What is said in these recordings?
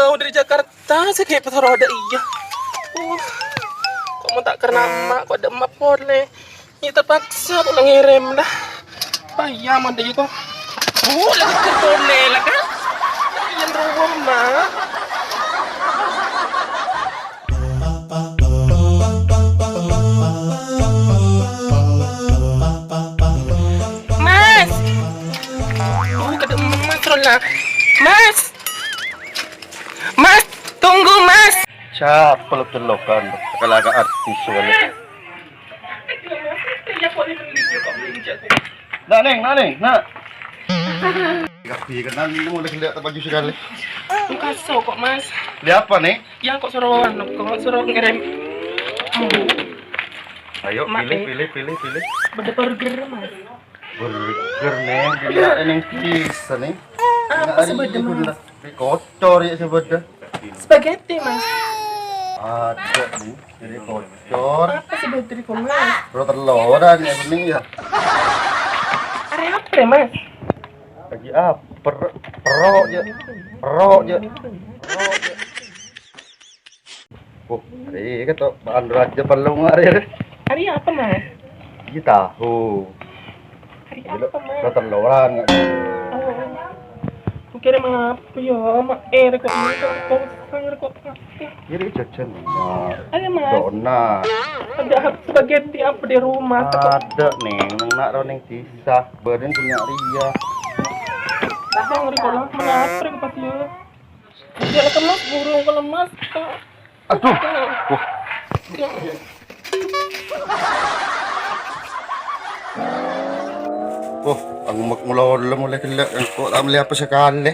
jauh dari Jakarta, saya kayak petar roda iya. Kok mau tak karena emak, kok ada emak boleh. Ya terpaksa aku ngirim dah. Payah mah deh kok. Lagi boleh lah kan? Yang rumah. Mas, kada emak lah. Mas, tunggu mas. Siapa lo telokan? Kalaga artis wala. Neng, nak. Kapi kan mo lagi lihat baju sekali. Kaso kok mas. Lihat apa nih? Yang kok suruh ngirim. Ayo pilih. Beda burger mas. Burger neng, dia neng bisa nih. Apa sebeda mas? Kotor ya sebeda. Spaghetti mas. Ada nih, jadi kotor. Apa sebeda di mas? Bro teloran ya bening ya. Area apa ya mas? Lagi apa? Perok ya. Oh, ini kata bahan raja perlu ngari. Hari apa mas? Ini tahu. Hari apa mas? Bro teloran nggak? Aku kira apa ya? Mak kok sayur kok. Ini jajan. Ada mas. Donat. Ada spaghetti apa di rumah? Ada neng, nak roneng sisa. Badan punya Ria. Saya ngeri kalau mengapa ke pasti ya. Dia kemas burung kalau mas. Aduh. Ang magmulolo mulai kila ko amli apa sekali.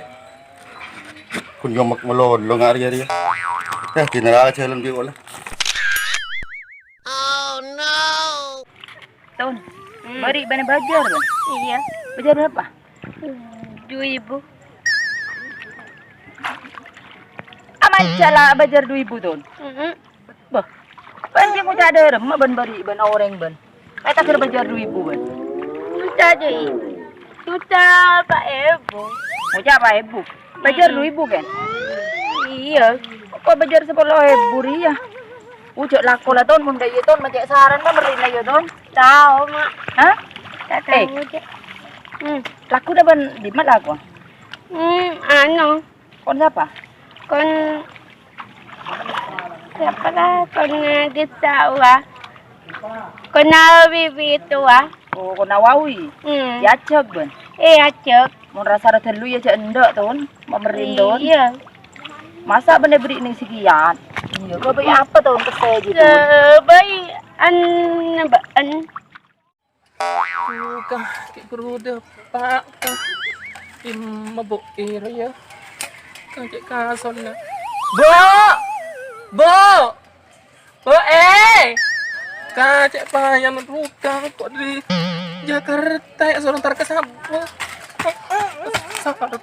Kun yung magmulolo nga Ria. Tinara jalan di wala. Tahun, bari bana bajar kan? Iya. Bajar berapa? 2.000. Aman cala bajar 2.000 tahun. Bah, kan dia mau cadar, mak ban bari ban orang ban. Kata kira bajar 2.000 ban. Sudah je. Sudah Pak Ibu. Mau apa Ibu? Bajar 2.000 kan? Iya. Kok bajar 10.000 Ria? Ujuk laku lah ton, munda iya ton, macam saran mah beri lah ya ton. Tahu mak. Hah? Tak tahu je. Laku dah ban di mana laku? Ano? Kon siapa? Kon siapa lah? Kon gisawa. Kon na bibi itu Oh, kon nawawi. Ya cek ban. Acek. Mau rasa rasa lu ya cek endak ton, mau merin ton. Iya. Masa benda beri ini sekian? Iya, kau beri apa tahun ke saya gitu? Bayi an. Kah, kayak berudah pak. Mabuk ya. Kayak kasar na. Bo. Kacek payah ruka kok di Jakarta ya seorang terkesabu. Sakar.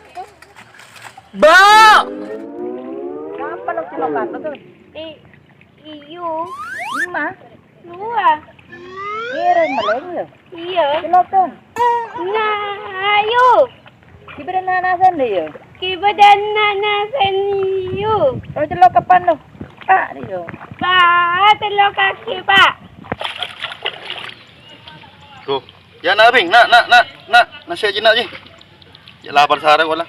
Bo. Kapan lo cilokan lo tuh? Iyo. Lima. Dua. Keren maleng ya. Iya. Cilokan. Nah, ayo. Kibera nanasan deh ya. Kibadan nanasan iyo. Kalau celok kapan lo? Pak dia. Pak, telo kaki pak. Tuh, ya nabing, nak, nasi aja nak je. Ya lapar sarang wala.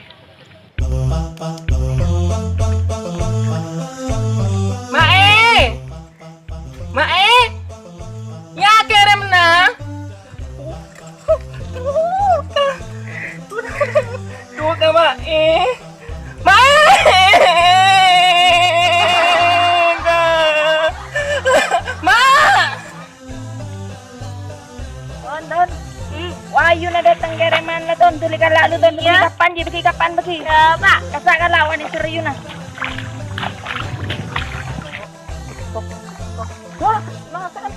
Mae, ya kirim na. Duga mae. Don. Wahyu na datang kereman lah ton. Tulikan lalu ton. Bagi kapan bagi. Ya pak. Kasakan lawan yang serius nah. Wah, makan.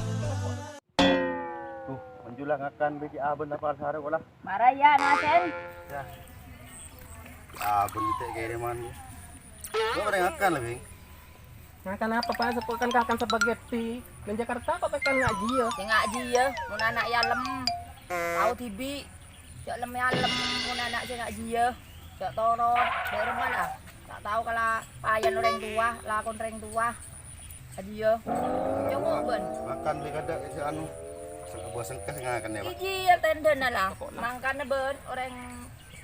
Tuh, menjulang akan bagi abon lapar sarang wala. Maraya nasen. Ya. Abon itu kiriman. Kau orang akan lebih. Makan apa pak? Sepukan kakan spaghetti. Di Jakarta kok tekan ngaji ya? Ya ngaji ya. Mun anak ya lem. Tahu tibi. Cak lem ya lem. Mun anak saya ngaji ya. Cak toron. Dari mana? Tak tahu kalau payan orang tua, lakon orang tua. Adio. Joko ben. Makan beli kada si anu. Sebuah sengkeh ngakan ya, Pak. Iji tenden lah. Mangkane ben orang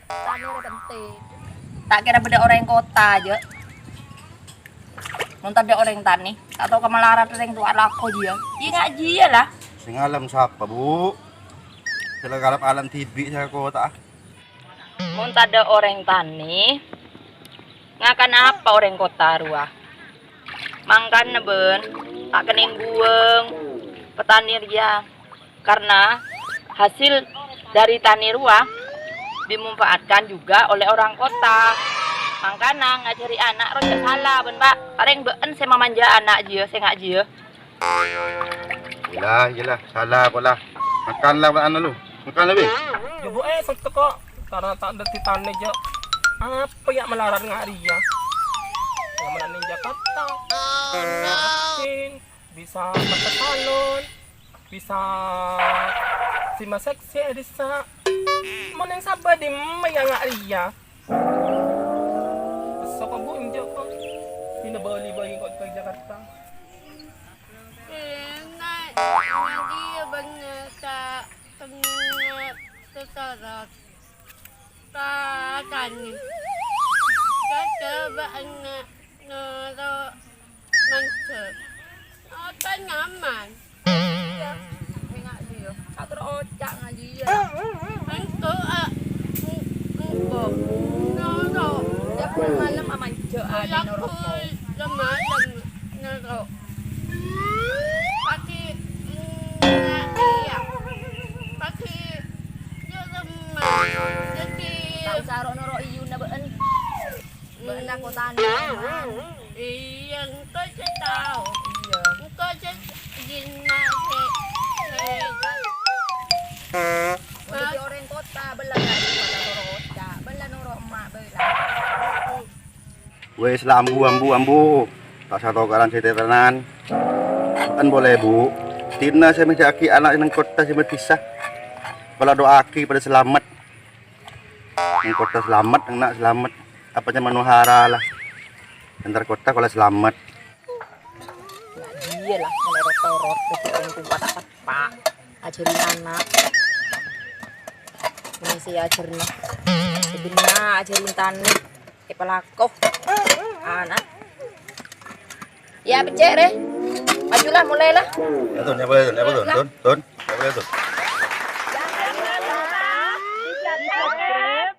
tani ora penting. Tak kira beda orang kota aja. Mun ada orang tani atau kemalarat orang tua lako dia. Iya enggak dia lah. Sing alam siapa, Bu? Sila kalap alam tibi sa kota. Mun ada orang tani ngakan apa orang kota ruah. Mangkane ben tak kening bueng petani dia. Karena hasil dari tani ruah dimanfaatkan juga oleh orang kota. Makanya ngajari anak roja salah ben Pak. Areng beun saya memanja anak dia, saya ngak dia. Yelah, salah ko lah. Makanlah ano lu. Makan lebih. Ya bu sakto kok. Karena tak ada titane aja. Apa ya melarat nga Ria? Yang mana ninja kata. Mungkin bisa ke salon. Bisa sima seksi bisa. Mau yang sabar di mayang nga Ria. So ko bu injo ko. Pinabali-bali ko ke Jakarta. Nanti banyak tak pengingat sesarat tani. Kata banyak nara mantap. Apa nyaman? Ngak dia. Tak terocak ngak dia. Engkau engkau nara. Dia pun malam amanja ada laku norok. lemalam nara. Pakai dia. Pakai dia lemah. Jadi Tak usah norok iyu na beun. Beun aku tani. iya engkau tahu. Iya. Engkau jinak Untuk orang kota belah lagi pada norocak. Belah norok emak belah. Wes lah ambu. Tak satu karan si tenan. Kan boleh Bu. Tina saya mesti aki anak nang kota saya berpisah. Kalau doa aki pada selamat. Nang kota selamat, nang nak selamat. Apanya manuhara lah. Antar kota kalau selamat. Dia lah melorot-lorot ke orang tua tak ajarin anak. Ini saya ajarin. Sebenarnya ajarin tani. Kepalakoh. Anak. Ya becere. Majulah mulailah. Ya Tun, ya boleh Tun. Ya boleh Tun.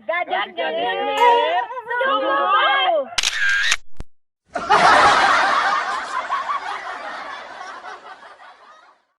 Gajah